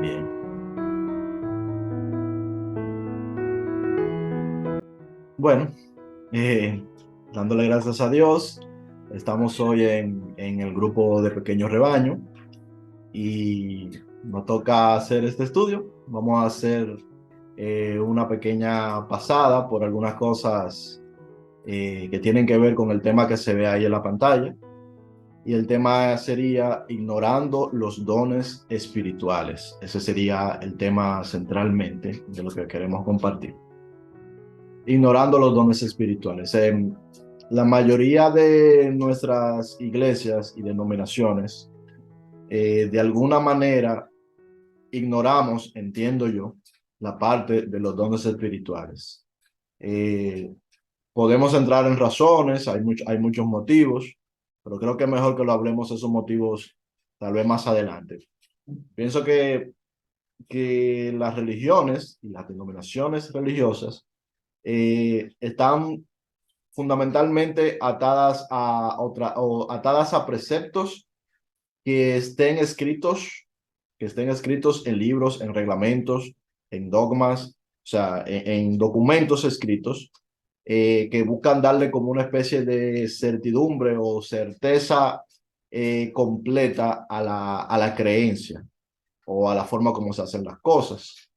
Bien. Bueno, dándole gracias a Dios, estamos hoy en el grupo de Pequeño Rebaño y nos toca hacer este estudio. Vamos a hacer una pequeña pasada por algunas cosas que tienen que ver con el tema que se ve ahí en la pantalla. Y el tema sería ignorando los dones espirituales. Ese sería el tema centralmente de lo que queremos compartir. Ignorando los dones espirituales. La mayoría de nuestras iglesias y denominaciones, de alguna manera, ignoramos, entiendo yo, la parte de los dones espirituales. Eh, Podemos entrar en razones, hay muchos motivos, pero creo que es mejor que lo hablemos esos motivos tal vez más adelante. Pienso que las religiones y las denominaciones religiosas están fundamentalmente atadas a preceptos que estén escritos, en libros, en reglamentos, en dogmas, o sea, en documentos escritos que buscan darle como una especie de certidumbre o certeza completa a la creencia o a la forma como se hacen las cosas.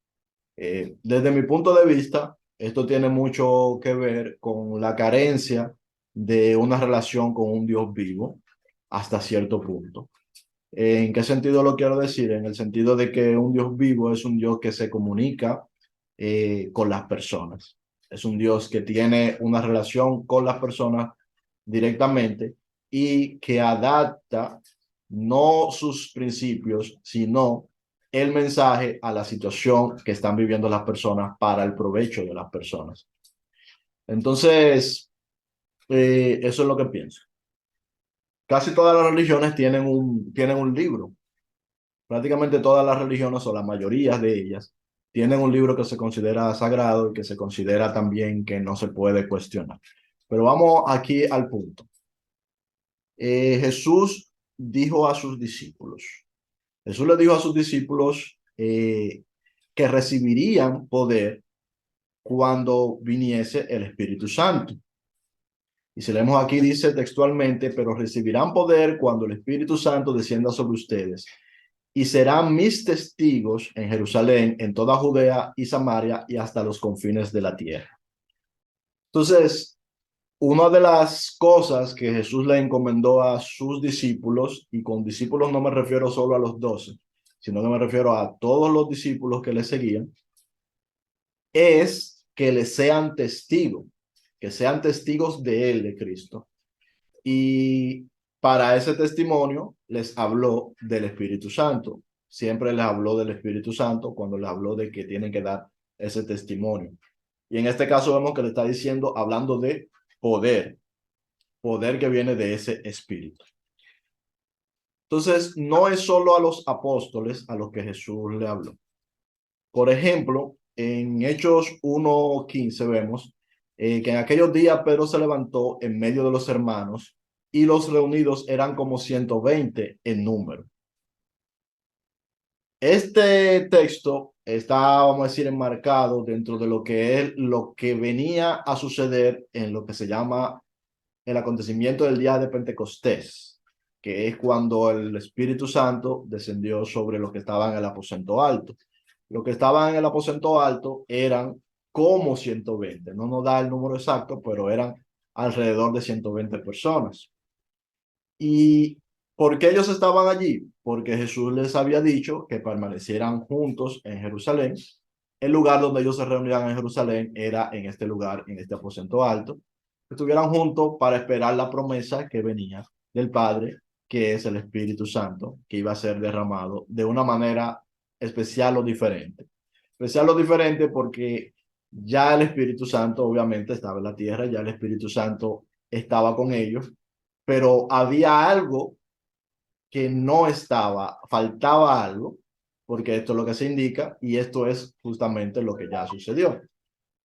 Desde mi punto de vista, esto tiene mucho que ver con la carencia de una relación con un Dios vivo hasta cierto punto. ¿En qué sentido lo quiero decir? En el sentido de que un Dios vivo es un Dios que se comunica con las personas. Es un Dios que tiene una relación con las personas directamente y que adapta no sus principios, sino el mensaje a la situación que están viviendo las personas para el provecho de las personas. Entonces, eso es lo que pienso. Casi todas las religiones tienen un libro. Prácticamente todas las religiones o la mayoría de ellas tienen un libro que se considera sagrado y que se considera también que no se puede cuestionar. Pero vamos aquí al punto. Jesús dijo a sus discípulos, Jesús le dijo a sus discípulos que recibirían poder cuando viniese el Espíritu Santo. Y si leemos aquí, dice textualmente, pero recibirán poder cuando el Espíritu Santo descienda sobre ustedes y serán mis testigos en Jerusalén, en toda Judea y Samaria y hasta los confines de la tierra. Entonces, una de las cosas que Jesús le encomendó a sus discípulos, y con discípulos no me refiero solo a los 12, sino que me refiero a todos los discípulos que le seguían, es que le sean testigos, que sean testigos de él, de Cristo. Y para ese testimonio les habló del Espíritu Santo. Siempre les habló del Espíritu Santo cuando les habló de que tienen que dar ese testimonio. Y en este caso vemos que le está diciendo, hablando de poder, poder que viene de ese Espíritu. Entonces, no es solo a los apóstoles a los que Jesús le habló. Por ejemplo, en Hechos 1:15 vemos que en aquellos días Pedro se levantó en medio de los hermanos y los reunidos eran como 120 en número. Este texto está, vamos a decir, enmarcado dentro de lo que es lo que venía a suceder en lo que se llama el acontecimiento del día de Pentecostés, que es cuando el Espíritu Santo descendió sobre los que estaban en el aposento alto. Los que estaban en el aposento alto eran como 120, no nos da el número exacto, pero eran alrededor de 120 personas. ¿Y por qué ellos estaban allí? Porque Jesús les había dicho que permanecieran juntos en Jerusalén. El lugar donde ellos se reunían en Jerusalén era en este lugar, en este aposento alto. Que estuvieran juntos para esperar la promesa que venía del Padre, que es el Espíritu Santo, que iba a ser derramado de una manera especial o diferente. Especial o diferente porque ya el Espíritu Santo obviamente estaba en la tierra, ya el Espíritu Santo estaba con ellos, pero había algo que no estaba, faltaba algo, porque esto es lo que se indica y esto es justamente lo que ya sucedió.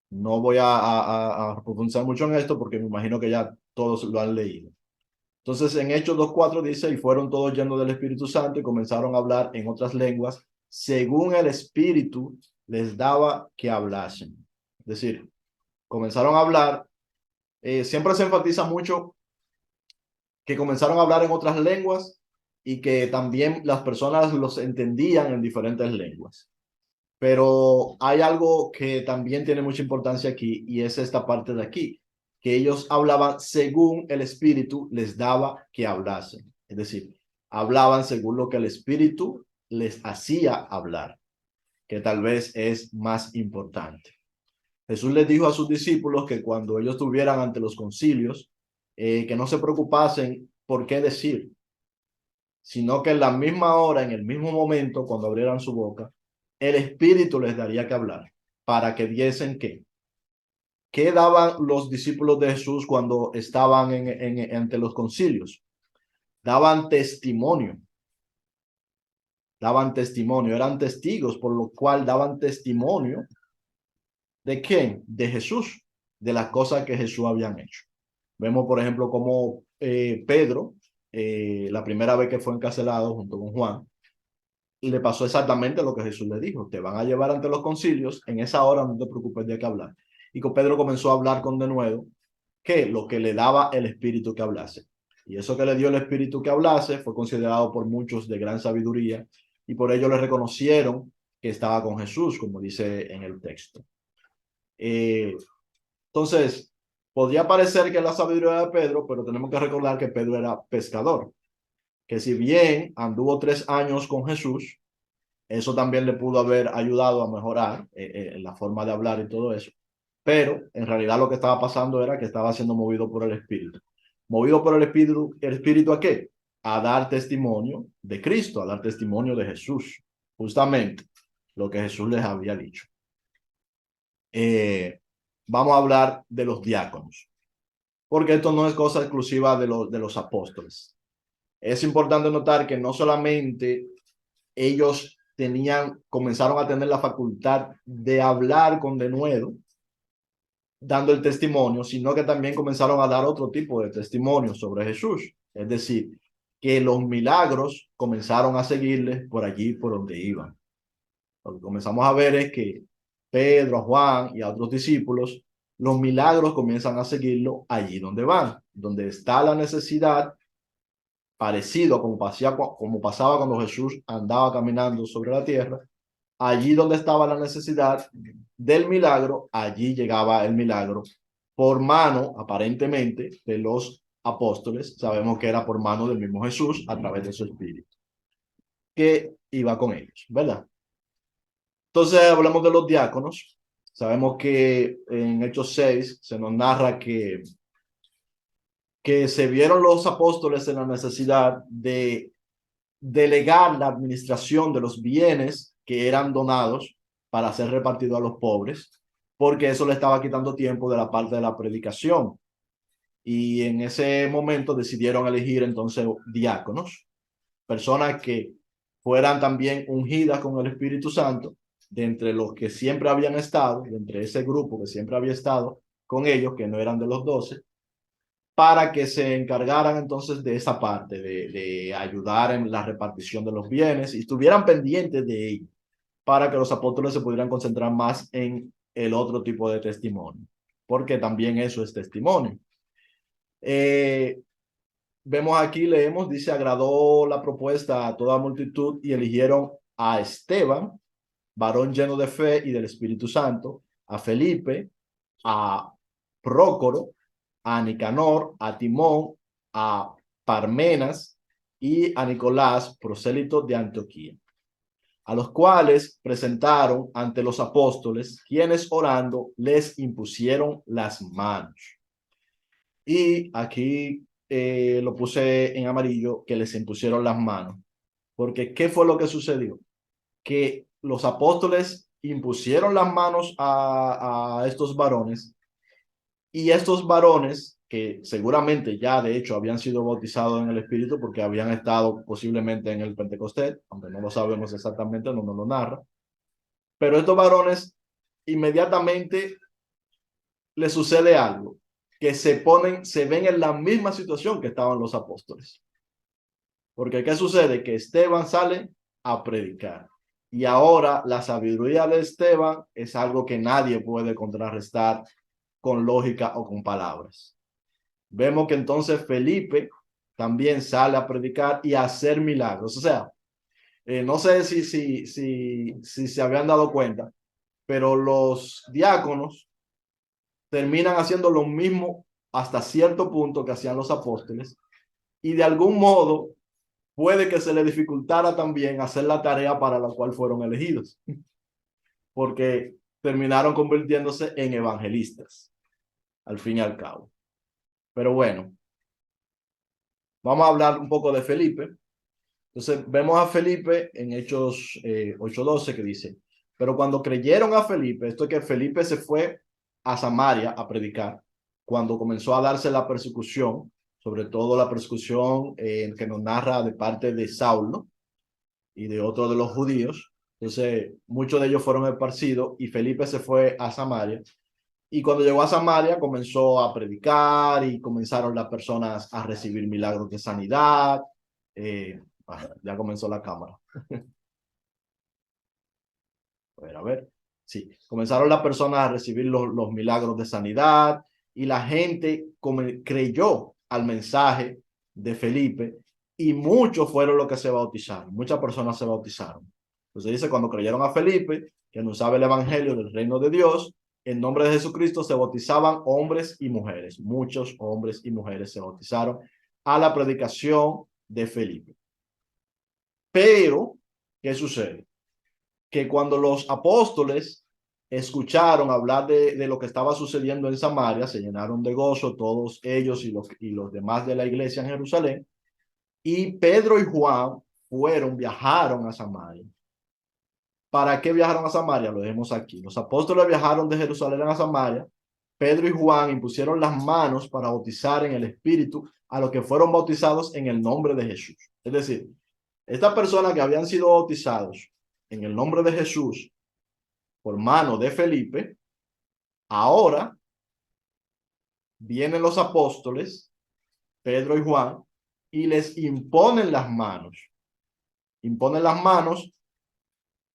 No voy a profundizar mucho en esto porque me imagino que ya todos lo han leído. Entonces en Hechos 2:4 dice, y fueron todos llenos del Espíritu Santo y comenzaron a hablar en otras lenguas, según el Espíritu les daba que hablasen. Es decir, comenzaron a hablar. Siempre se enfatiza mucho que comenzaron a hablar en otras lenguas y que también las personas los entendían en diferentes lenguas. Pero hay algo que también tiene mucha importancia aquí y es esta parte de aquí, que ellos hablaban según el Espíritu les daba que hablasen. Es decir, hablaban según lo que el Espíritu les hacía hablar, que tal vez es más importante. Jesús les dijo a sus discípulos que cuando ellos estuvieran ante los concilios, que no se preocupasen por qué decir, sino que en la misma hora, en el mismo momento, cuando abrieran su boca, el Espíritu les daría que hablar, para que diesen qué. ¿Qué daban los discípulos de Jesús cuando estaban ante los concilios? Daban testimonio, eran testigos, por lo cual daban testimonio ¿de quién? De Jesús, de las cosas que Jesús habían hecho. Vemos, por ejemplo, cómo Pedro, la primera vez que fue encarcelado junto con Juan, le pasó exactamente lo que Jesús le dijo. Te van a llevar ante los concilios, en esa hora no te preocupes de qué hablar. Y con Pedro comenzó a hablar con denuedo, que lo que le daba el Espíritu que hablase. Y eso que le dio el Espíritu que hablase fue considerado por muchos de gran sabiduría y por ello le reconocieron que estaba con Jesús, como dice en el texto. Entonces, podría parecer que es la sabiduría de Pedro, pero tenemos que recordar que Pedro era pescador, que si bien anduvo 3 años con Jesús, eso también le pudo haber ayudado a mejorar la forma de hablar y todo eso. Pero en realidad lo que estaba pasando era que estaba siendo movido por el Espíritu. ¿Movido por el Espíritu a qué? A dar testimonio de Cristo, a dar testimonio de Jesús. Justamente lo que Jesús les había dicho. Vamos a hablar de los diáconos, porque esto no es cosa exclusiva de los apóstoles. Es importante notar que no solamente ellos comenzaron a tener la facultad de hablar con denuedo, dando el testimonio, sino que también comenzaron a dar otro tipo de testimonio sobre Jesús. Es decir, que los milagros comenzaron a seguirles por allí, por donde iban. Lo que comenzamos a ver es que Pedro, a Juan y a otros discípulos, los milagros comienzan a seguirlo allí donde van, donde está la necesidad, parecido a como pasaba cuando Jesús andaba caminando sobre la tierra. Allí donde estaba la necesidad del milagro, allí llegaba el milagro por mano, aparentemente, de los apóstoles. Sabemos que era por mano del mismo Jesús a través de su espíritu, que iba con ellos, ¿verdad? Entonces hablamos de los diáconos. Sabemos que en Hechos 6 se nos narra que se vieron los apóstoles en la necesidad de delegar la administración de los bienes que eran donados para ser repartido a los pobres, porque eso le estaba quitando tiempo de la parte de la predicación. Y en ese momento decidieron elegir entonces diáconos, personas que fueran también ungidas con el Espíritu Santo, de entre los que siempre habían estado, de entre ese grupo que siempre había estado con ellos, que no eran de los 12, para que se encargaran entonces de esa parte, de ayudar en la repartición de los bienes y estuvieran pendientes de ello, para que los apóstoles se pudieran concentrar más en el otro tipo de testimonio, porque también eso es testimonio. Vemos aquí, leemos, dice, agradó la propuesta a toda multitud y eligieron a Esteban, varón lleno de fe y del Espíritu Santo, a Felipe, a Prócoro, a Nicanor, a Timón, a Parmenas y a Nicolás, prosélito de Antioquía, a los cuales presentaron ante los apóstoles, quienes orando les impusieron las manos. Y aquí lo puse en amarillo, que les impusieron las manos. Porque ¿qué fue lo que sucedió? Que los apóstoles impusieron las manos a estos varones y estos varones, que seguramente ya de hecho habían sido bautizados en el Espíritu porque habían estado posiblemente en el Pentecostés, aunque no lo sabemos exactamente, no nos lo narra, pero estos varones inmediatamente les sucede algo, que se ven en la misma situación que estaban los apóstoles. Porque ¿qué sucede? Que Esteban sale a predicar. Y ahora la sabiduría de Esteban es algo que nadie puede contrarrestar con lógica o con palabras. Vemos que entonces Felipe también sale a predicar y a hacer milagros. O sea, no sé si se habían dado cuenta, pero los diáconos terminan haciendo lo mismo hasta cierto punto que hacían los apóstoles, y de algún modo puede que se le dificultara también hacer la tarea para la cual fueron elegidos, porque terminaron convirtiéndose en evangelistas, al fin y al cabo. Pero bueno, vamos a hablar un poco de Felipe. Entonces vemos a Felipe en Hechos 8:12 que dice, pero cuando creyeron a Felipe, esto es que Felipe se fue a Samaria a predicar, cuando comenzó a darse la persecución, sobre todo la persecución que nos narra de parte de Saulo y de otros de los judíos. Entonces muchos de ellos fueron esparcidos y Felipe se fue a Samaria. Y cuando llegó a Samaria comenzó a predicar y comenzaron las personas a recibir milagros de sanidad. Ya comenzó la cámara. A ver. Sí, comenzaron las personas a recibir los milagros de sanidad y la gente creyó al mensaje de Felipe y muchos fueron los que se bautizaron. Muchas personas se bautizaron. Entonces dice, cuando creyeron a Felipe, que anunciaba el evangelio del reino de Dios, en nombre de Jesucristo se bautizaban hombres y mujeres. Muchos hombres y mujeres se bautizaron a la predicación de Felipe. Pero, ¿qué sucede? Que cuando los apóstoles escucharon hablar de lo que estaba sucediendo en Samaria, se llenaron de gozo todos ellos y los demás de la iglesia en Jerusalén, y Pedro y Juan viajaron a Samaria. ¿Para qué viajaron a Samaria? Lo vemos aquí. Los apóstoles viajaron de Jerusalén a Samaria. Pedro y Juan impusieron las manos para bautizar en el Espíritu a los que fueron bautizados en el nombre de Jesús. Es decir, estas personas que habían sido bautizados en el nombre de Jesús por mano de Felipe, ahora vienen los apóstoles, Pedro y Juan, y les imponen las manos. Imponen las manos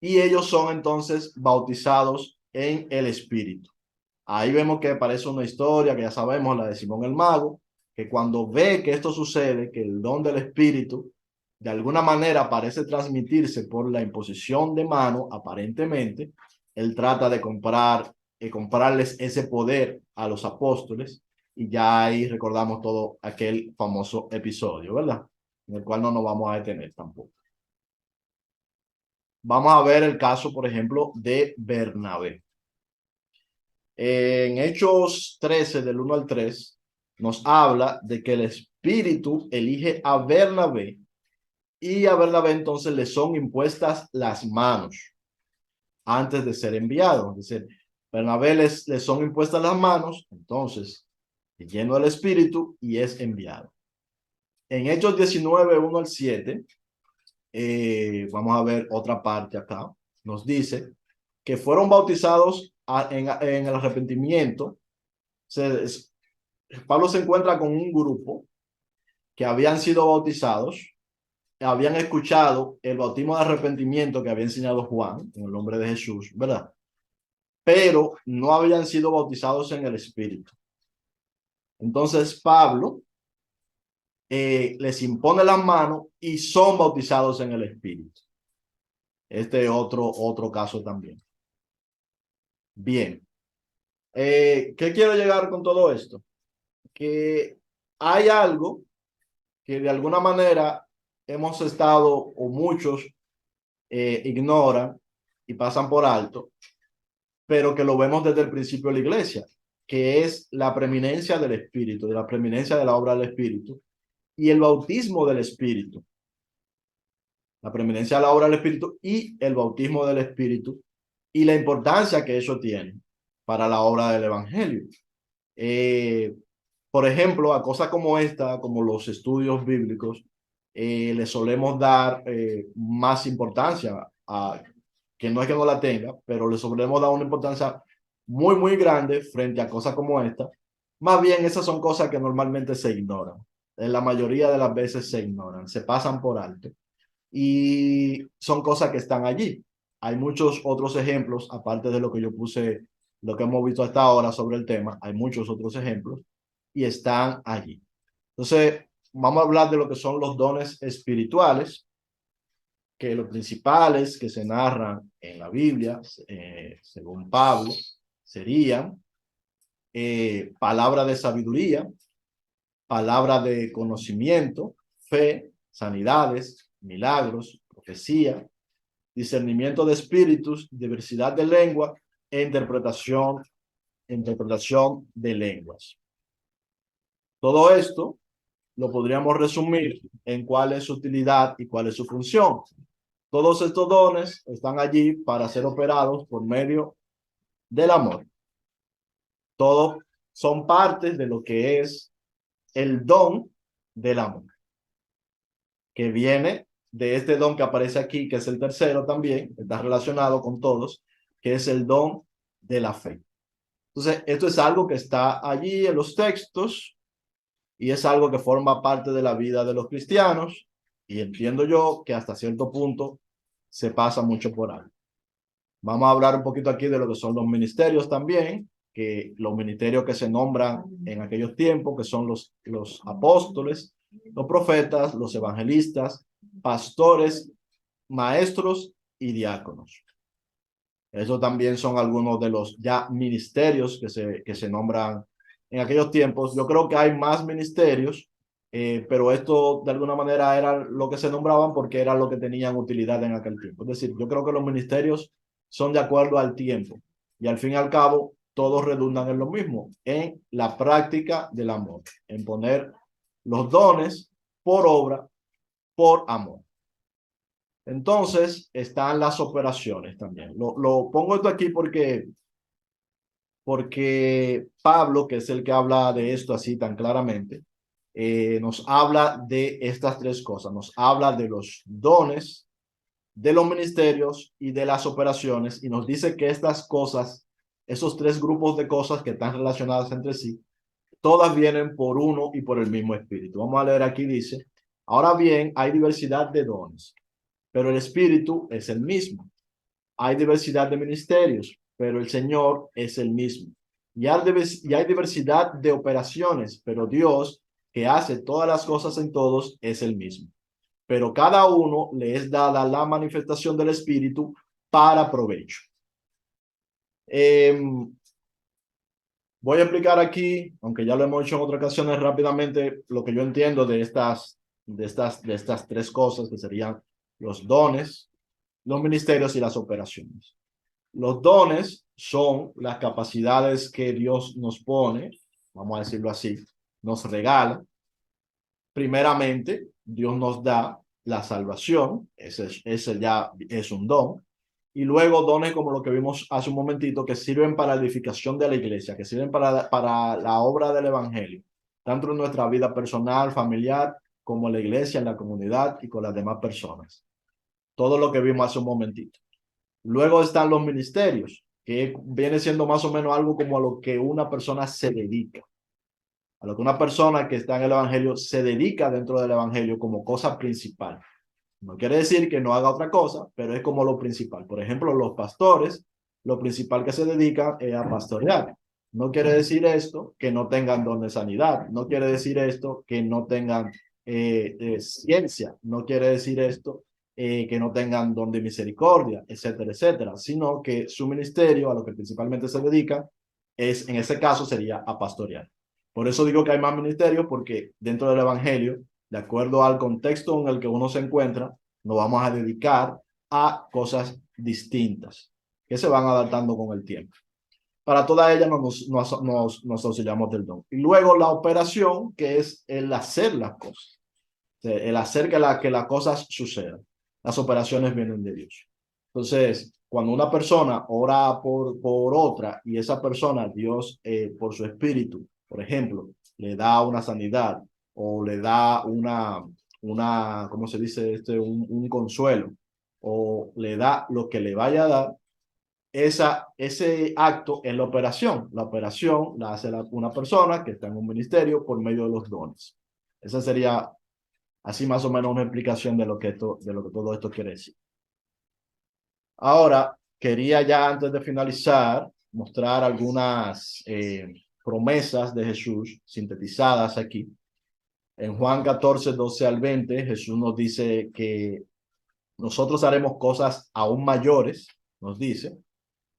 y ellos son entonces bautizados en el Espíritu. Ahí vemos que aparece una historia que ya sabemos, la de Simón el Mago, que cuando ve que esto sucede, que el don del Espíritu de alguna manera parece transmitirse por la imposición de mano, aparentemente, él trata de comprarles ese poder a los apóstoles, y ya ahí recordamos todo aquel famoso episodio, ¿verdad? En el cual no nos vamos a detener tampoco. Vamos a ver el caso, por ejemplo, de Bernabé. En Hechos 13, del 1 al 3, nos habla de que el Espíritu elige a Bernabé y a Bernabé entonces le son impuestas las manos antes de ser enviado. Es decir, Bernabé les son impuestas las manos, entonces lleno del Espíritu y es enviado. En Hechos 19, 1 al 7, vamos a ver otra parte acá. Nos dice que fueron bautizados en el arrepentimiento. Pablo se encuentra con un grupo que habían sido bautizados, habían escuchado el bautismo de arrepentimiento que había enseñado Juan en el nombre de Jesús, ¿verdad? Pero no habían sido bautizados en el Espíritu. Entonces Pablo les impone las manos y son bautizados en el Espíritu. Este es otro caso también. Bien. ¿Qué quiero llegar con todo esto? Que hay algo que de alguna manera hemos estado, o muchos ignoran y pasan por alto, pero que lo vemos desde el principio de la iglesia, que es la preeminencia del Espíritu, de la preeminencia de la obra del Espíritu y el bautismo del Espíritu. La preeminencia de la obra del Espíritu y el bautismo del Espíritu y la importancia que eso tiene para la obra del Evangelio. Por ejemplo, a cosas como esta, como los estudios bíblicos, le solemos dar más importancia, que no es que no la tenga, pero le solemos dar una importancia muy, muy grande frente a cosas como esta, Más bien, esas son cosas que normalmente se ignoran. En la mayoría de las veces se ignoran, se pasan por alto. Y son cosas que están allí. Hay muchos otros ejemplos, aparte de lo que yo puse, lo que hemos visto hasta ahora sobre el tema, hay muchos otros ejemplos y están allí. Entonces, vamos a hablar de lo que son los dones espirituales, que los principales que se narran en la Biblia, según Pablo, serían palabra de sabiduría, palabra de conocimiento, fe, sanidades, milagros, profecía, discernimiento de espíritus, diversidad de lengua e interpretación de lenguas. Todo esto lo podríamos resumir en cuál es su utilidad y cuál es su función. Todos estos dones están allí para ser operados por medio del amor. Todos son partes de lo que es el don del amor, que viene de este don que aparece aquí, que es el tercero también, está relacionado con todos, que es el don de la fe. Entonces, esto es algo que está allí en los textos y es algo que forma parte de la vida de los cristianos y entiendo yo que hasta cierto punto se pasa mucho por algo. Vamos a hablar un poquito aquí de lo que son los ministerios también, que los ministerios que se nombran en aquellos tiempos, que son los apóstoles, los profetas, los evangelistas, pastores, maestros y diáconos. Eso también son algunos de los ya ministerios que se nombran en aquellos tiempos. Yo creo que hay más ministerios, pero esto de alguna manera era lo que se nombraban porque era lo que tenían utilidad en aquel tiempo. Es decir, yo creo que los ministerios son de acuerdo al tiempo y al fin y al cabo todos redundan en lo mismo, en la práctica del amor, en poner los dones por obra, por amor. Entonces están las operaciones también. Lo pongo esto aquí porque Pablo, que es el que habla de esto así tan claramente, nos habla de estas tres cosas. Nos habla de los dones, de los ministerios y de las operaciones y nos dice que estas cosas, esos tres grupos de cosas que están relacionadas entre sí, todas vienen por uno y por el mismo espíritu. Vamos a leer aquí, dice, ahora bien, hay diversidad de dones, pero el espíritu es el mismo. Hay diversidad de ministerios, pero el Señor es el mismo. Y hay diversidad de operaciones, pero Dios, que hace todas las cosas en todos, es el mismo. Pero cada uno le es dada la manifestación del Espíritu para provecho. Voy a explicar aquí, aunque ya lo hemos hecho en otras ocasiones rápidamente, lo que yo entiendo de estas tres cosas, que serían los dones, los ministerios y las operaciones. Los dones son las capacidades que Dios nos pone, vamos a decirlo así, nos regala. Primeramente, Dios nos da la salvación, ese ya es un don. Y luego dones como lo que vimos hace un momentito, que sirven para la edificación de la iglesia, que sirven para la obra del evangelio, tanto en nuestra vida personal, familiar, como en la iglesia, en la comunidad y con las demás personas. Todo lo que vimos hace un momentito. Luego están los ministerios, que viene siendo más o menos algo como a lo que una persona se dedica, a lo que una persona que está en el evangelio se dedica dentro del evangelio como cosa principal. No quiere decir que no haga otra cosa, pero es como lo principal. Por ejemplo, los pastores, lo principal que se dedican es a pastorear. No quiere decir esto que no tengan don de sanidad, no quiere decir esto que no tengan ciencia, no quiere decir esto que no tengan don de misericordia, etcétera, etcétera, sino que su ministerio, a lo que principalmente se dedica, en ese caso sería a pastorear. Por eso digo que hay más ministerios, porque dentro del evangelio, de acuerdo al contexto en el que uno se encuentra, nos vamos a dedicar a cosas distintas que se van adaptando con el tiempo. Para todas ellas nos auxiliamos del don. Y luego la operación, que es el hacer las cosas, el hacer que las cosas sucedan. Las operaciones vienen de Dios. Entonces, cuando una persona ora por otra y esa persona, Dios, por su espíritu, por ejemplo, le da una sanidad o le da ¿cómo se dice? Un consuelo o le da lo que le vaya a dar, ese acto en la operación. La operación la hace una persona que está en un ministerio por medio de los dones. Esa sería así más o menos una explicación de lo que todo esto quiere decir. Ahora, quería ya antes de finalizar mostrar algunas promesas de Jesús sintetizadas aquí. En Juan 14, 12 al 20, Jesús nos dice que nosotros haremos cosas aún mayores, nos dice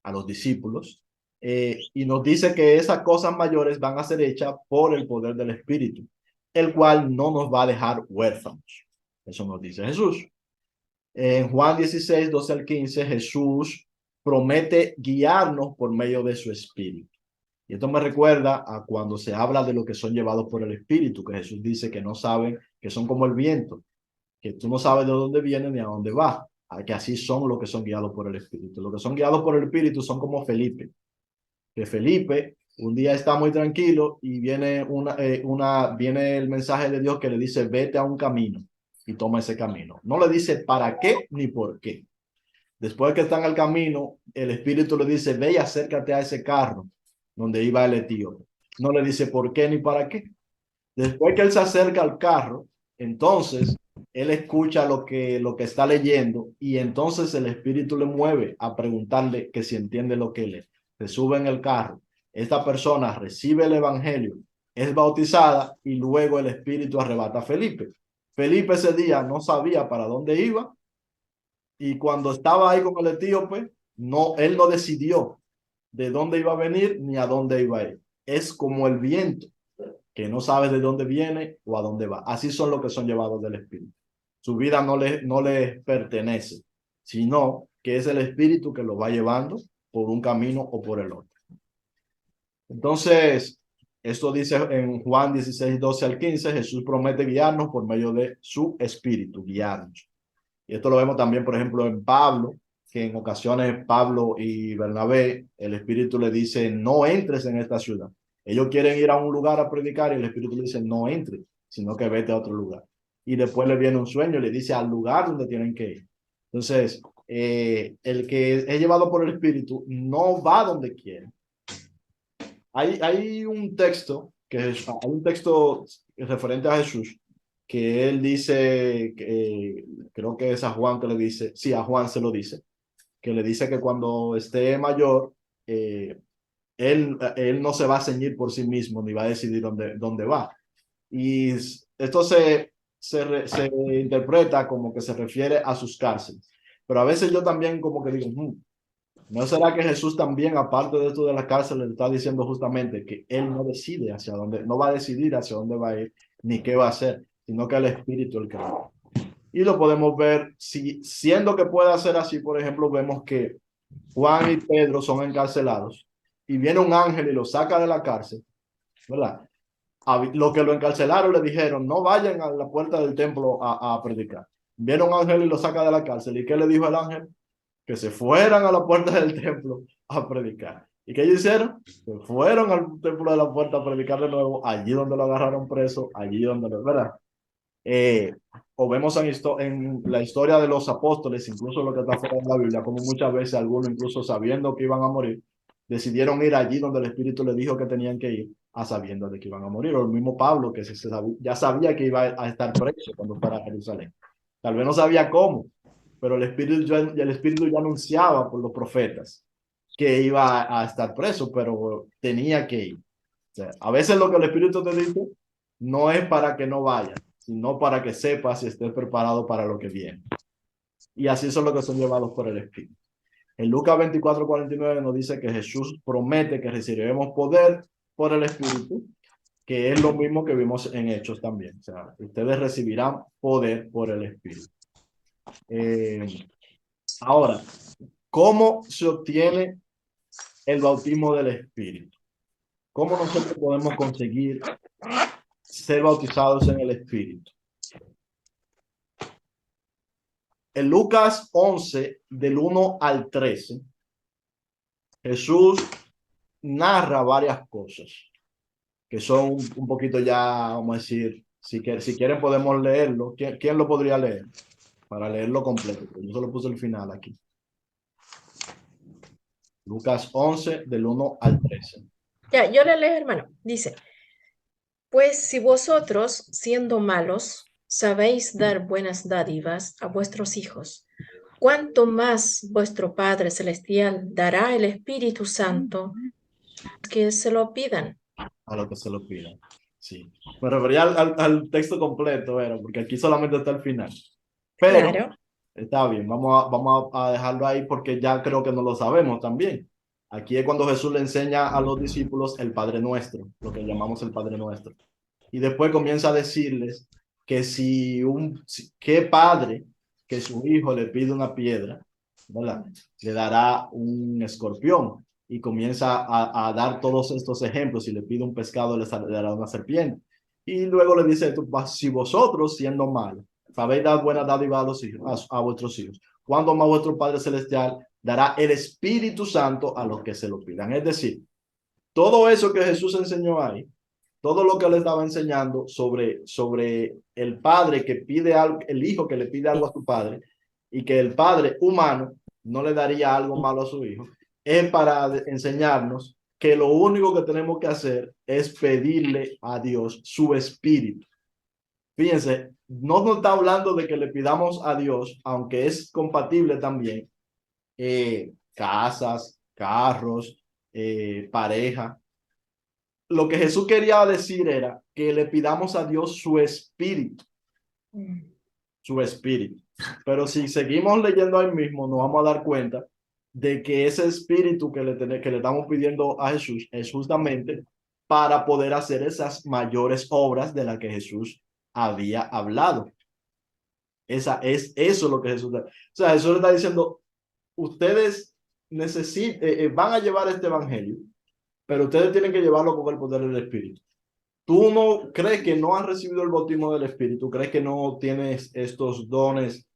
a los discípulos, y nos dice que esas cosas mayores van a ser hechas por el poder del Espíritu, el cual no nos va a dejar huérfanos. Eso nos dice Jesús. En Juan 16, 12 al 15, Jesús promete guiarnos por medio de su Espíritu. Y esto me recuerda a cuando se habla de lo que son llevados por el Espíritu, que Jesús dice que no saben, que son como el viento, que tú no sabes de dónde viene ni a dónde va, que así son los que son guiados por el Espíritu. Los que son guiados por el Espíritu son como Felipe, que Felipe un día está muy tranquilo y viene el mensaje de Dios que le dice, vete a un camino y toma ese camino. No le dice para qué ni por qué. Después que está en el camino, el Espíritu le dice, ve y acércate a ese carro donde iba el etíope. No le dice por qué ni para qué. Después que él se acerca al carro, entonces él escucha lo que está leyendo y entonces el Espíritu le mueve a preguntarle que si entiende lo que lee. Se sube en el carro. Esta persona recibe el Evangelio, es bautizada y luego el Espíritu arrebata a Felipe. Felipe ese día no sabía para dónde iba y cuando estaba ahí con el etíope, no, él no decidió de dónde iba a venir ni a dónde iba a ir. Es como el viento que no sabe de dónde viene o a dónde va. Así son los que son llevados del Espíritu. Su vida no les pertenece, sino que es el Espíritu que los va llevando por un camino o por el otro. Entonces, esto dice en Juan 16, 12 al 15, Jesús promete guiarnos por medio de su Espíritu, guiarnos. Y esto lo vemos también, por ejemplo, en Pablo, que en ocasiones Pablo y Bernabé, el Espíritu le dice, no entres en esta ciudad. Ellos quieren ir a un lugar a predicar y el Espíritu le dice, no entres, sino que vete a otro lugar. Y después le viene un sueño y le dice al lugar donde tienen que ir. Entonces, el que es llevado por el Espíritu no va donde quiere. Hay un texto, hay un texto referente a Jesús, que él dice, creo que es a Juan que le dice, sí, a Juan se lo dice, que le dice que cuando esté mayor, él no se va a ceñir por sí mismo, ni va a decidir dónde va. Y esto se interpreta como que se refiere a sus cárceles. Pero a veces yo también como que digo, ¿no será que Jesús también, aparte de esto de la cárcel, le está diciendo justamente que él no decide hacia dónde, no va a decidir hacia dónde va a ir, ni qué va a hacer, sino que el Espíritu el que va? Y lo podemos ver, si, siendo que puede hacer así, por ejemplo, vemos que Juan y Pedro son encarcelados y viene un ángel y los saca de la cárcel, ¿verdad? Los que lo encarcelaron le dijeron, no vayan a la puerta del templo a predicar. Viene un ángel y lo saca de la cárcel. ¿Y qué le dijo el ángel? Que se fueran a la puerta del templo a predicar. ¿Y qué ellos hicieron? Se fueron al templo de la puerta a predicar de nuevo, allí donde lo agarraron preso, allí donde lo, ¿verdad? Eh, o vemos en la historia de los apóstoles, incluso lo que está fuera de la Biblia, como muchas veces algunos, incluso sabiendo que iban a morir, decidieron ir allí donde el Espíritu les dijo que tenían que ir, a sabiendo de que iban a morir. O el mismo Pablo, que ya sabía que iba a estar preso cuando fuera a Jerusalén. Tal vez no sabía cómo, pero el Espíritu ya anunciaba por los profetas que iba a estar preso, pero tenía que ir. O sea, a veces lo que el Espíritu te dice no es para que no vayas, sino para que sepas y estés preparado para lo que viene. Y así son los que son llevados por el Espíritu. En Lucas 24:49 nos dice que Jesús promete que recibiremos poder por el Espíritu, que es lo mismo que vimos en Hechos también. O sea, ustedes recibirán poder por el Espíritu. Ahora, ¿cómo se obtiene el bautismo del Espíritu? ¿Cómo nosotros podemos conseguir ser bautizados en el Espíritu? En Lucas 11, del 1 al 13, Jesús narra varias cosas que son un poquito ya, vamos a decir, si quieren podemos leerlo. ¿Quién lo podría leer? Para leerlo completo. Yo solo puse el final aquí. Lucas 11, del 1 al 13. Ya, yo le leo, hermano. Dice, pues si vosotros, siendo malos, sabéis dar buenas dádivas a vuestros hijos, ¿cuánto más vuestro Padre Celestial dará el Espíritu Santo que se lo pidan? A lo que se lo pidan. Sí. Me refería al texto completo, era, porque aquí solamente está el final. Pero Claro, está bien, vamos a dejarlo ahí porque ya creo que no lo sabemos también. Aquí es cuando Jesús le enseña a los discípulos el Padre Nuestro, lo que llamamos el Padre Nuestro. Y después comienza a decirles que qué padre que su hijo le pide una piedra, ¿verdad? Le dará un escorpión y comienza a dar todos estos ejemplos. Si le pide un pescado, le dará una serpiente. Y luego le dice, si vosotros siendo malos, sabéis dar buena dádiva a los hijos, a vuestros hijos, ¿cuándo más vuestro Padre Celestial dará el Espíritu Santo a los que se lo pidan? Es decir, todo eso que Jesús enseñó ahí, todo lo que le estaba enseñando sobre el padre que pide algo, el hijo que le pide algo a su padre, y que el padre humano no le daría algo malo a su hijo, es para enseñarnos que lo único que tenemos que hacer es pedirle a Dios su espíritu. Fíjense, no nos está hablando de que le pidamos a Dios, aunque es compatible también, casas, carros, pareja. Lo que Jesús quería decir era que le pidamos a Dios su espíritu, su espíritu. Pero si seguimos leyendo ahí mismo, nos vamos a dar cuenta de que ese espíritu que le estamos pidiendo a Jesús es justamente para poder hacer esas mayores obras de las que Jesús había hablado. Eso lo que Jesús da. O sea, Jesús le está diciendo, ustedes van a llevar este evangelio, pero ustedes tienen que llevarlo con el poder del Espíritu. ¿Tú no crees que no has recibido el bautismo del Espíritu? ¿Crees que no tienes estos dones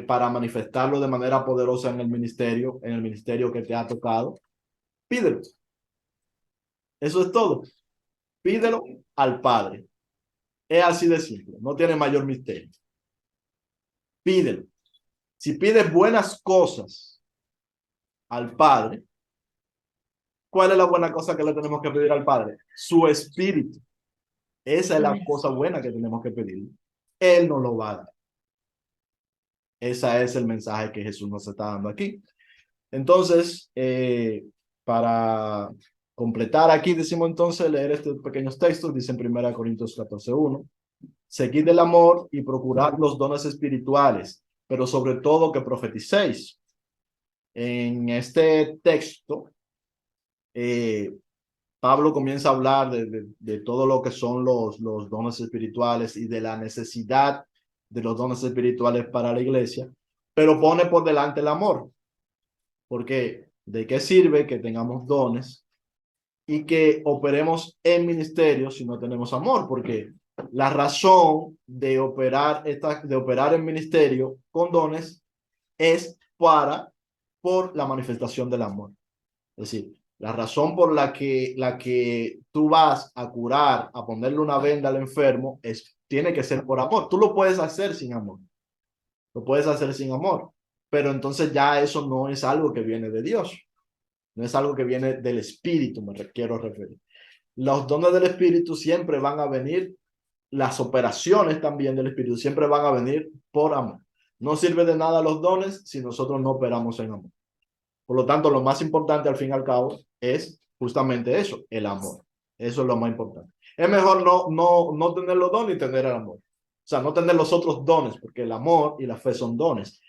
para manifestarlo de manera poderosa en el ministerio que te ha tocado? Pídelo. Eso es todo. Pídelo al Padre. Es así de simple. No tiene mayor misterio. Pídelo. Si pides buenas cosas al Padre, ¿cuál es la buena cosa que le tenemos que pedir al Padre? Su Espíritu. Esa es la amén. cosa buena que tenemos que pedir. Él nos lo va a dar. Ese es el mensaje que Jesús nos está dando aquí. Entonces, para completar aquí, decimos entonces leer estos pequeños textos, dice en 1 Corintios 14:1, seguid el amor y procurad los dones espirituales, pero sobre todo que profeticéis. En este texto, eh, Pablo comienza a hablar de todo lo que son los dones espirituales y de la necesidad de los dones espirituales para la iglesia, pero pone por delante el amor, porque ¿de qué sirve que tengamos dones y que operemos en ministerio si no tenemos amor? Porque la razón de operar en ministerio con dones es por la manifestación del amor. Es decir, la razón por la que tú vas a curar, a ponerle una venda al enfermo, tiene que ser por amor. Tú lo puedes hacer sin amor. Lo puedes hacer sin amor. Pero entonces ya eso no es algo que viene de Dios. No es algo que viene del Espíritu, quiero referir. Los dones del Espíritu siempre van a venir, las operaciones también del Espíritu siempre van a venir por amor. No sirve de nada los dones si nosotros no operamos en amor. Por lo tanto, lo más importante al fin y al cabo es justamente eso, el amor. Eso es lo más importante. Es mejor no tener los dones y tener el amor. O sea, no tener los otros dones, porque el amor y la fe son dones.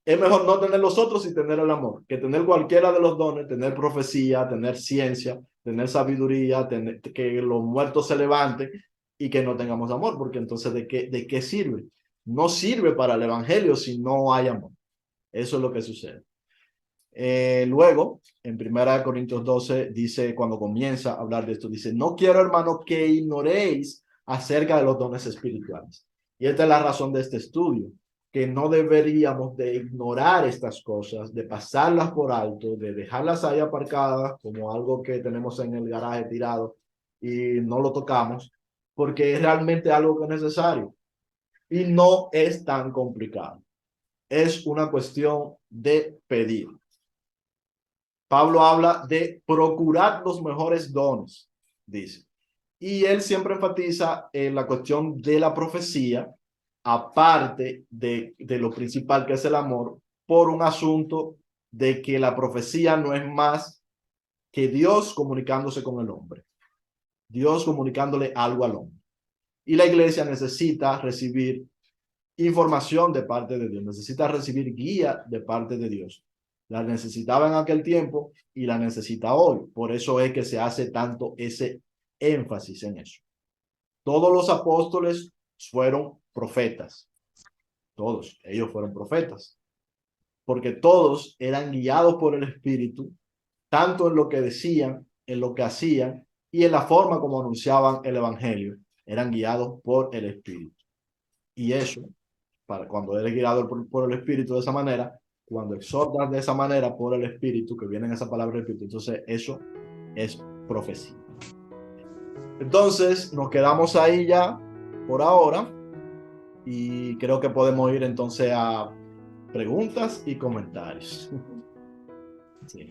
Es mejor no tener los otros y tener el amor, que tener cualquiera de los dones, tener profecía, tener ciencia, tener sabiduría, que los muertos se levanten y que no tengamos amor, porque entonces ¿de qué sirve? No sirve para el evangelio si no hay amor. Eso es lo que sucede. Luego, en 1 Corintios 12, dice, cuando comienza a hablar de esto, dice, no quiero, hermano, que ignoréis acerca de los dones espirituales. Y esta es la razón de este estudio, que no deberíamos de ignorar estas cosas, de pasarlas por alto, de dejarlas ahí aparcadas como algo que tenemos en el garaje tirado y no lo tocamos, porque es realmente algo que es necesario y no es tan complicado. Es una cuestión de pedir. Pablo habla de procurar los mejores dones, dice. Y él siempre enfatiza en la cuestión de la profecía, aparte de lo principal que es el amor, por un asunto de que la profecía no es más que Dios comunicándose con el hombre, Dios comunicándole algo al hombre. Y la iglesia necesita recibir información de parte de Dios, necesita recibir guía de parte de Dios. La necesitaba en aquel tiempo y la necesita hoy. Por eso es que se hace tanto ese énfasis en eso. Todos los apóstoles fueron profetas, todos ellos fueron profetas, porque todos eran guiados por el Espíritu, tanto en lo que decían, en lo que hacían y en la forma como anunciaban el Evangelio. Eran guiados por el Espíritu. Y eso, para cuando eres guiado por el Espíritu de esa manera, cuando exhortas de esa manera por el Espíritu, que viene en esa palabra del Espíritu, entonces eso es profecía. Entonces nos quedamos ahí ya por ahora y creo que podemos ir entonces a preguntas y comentarios. Sí.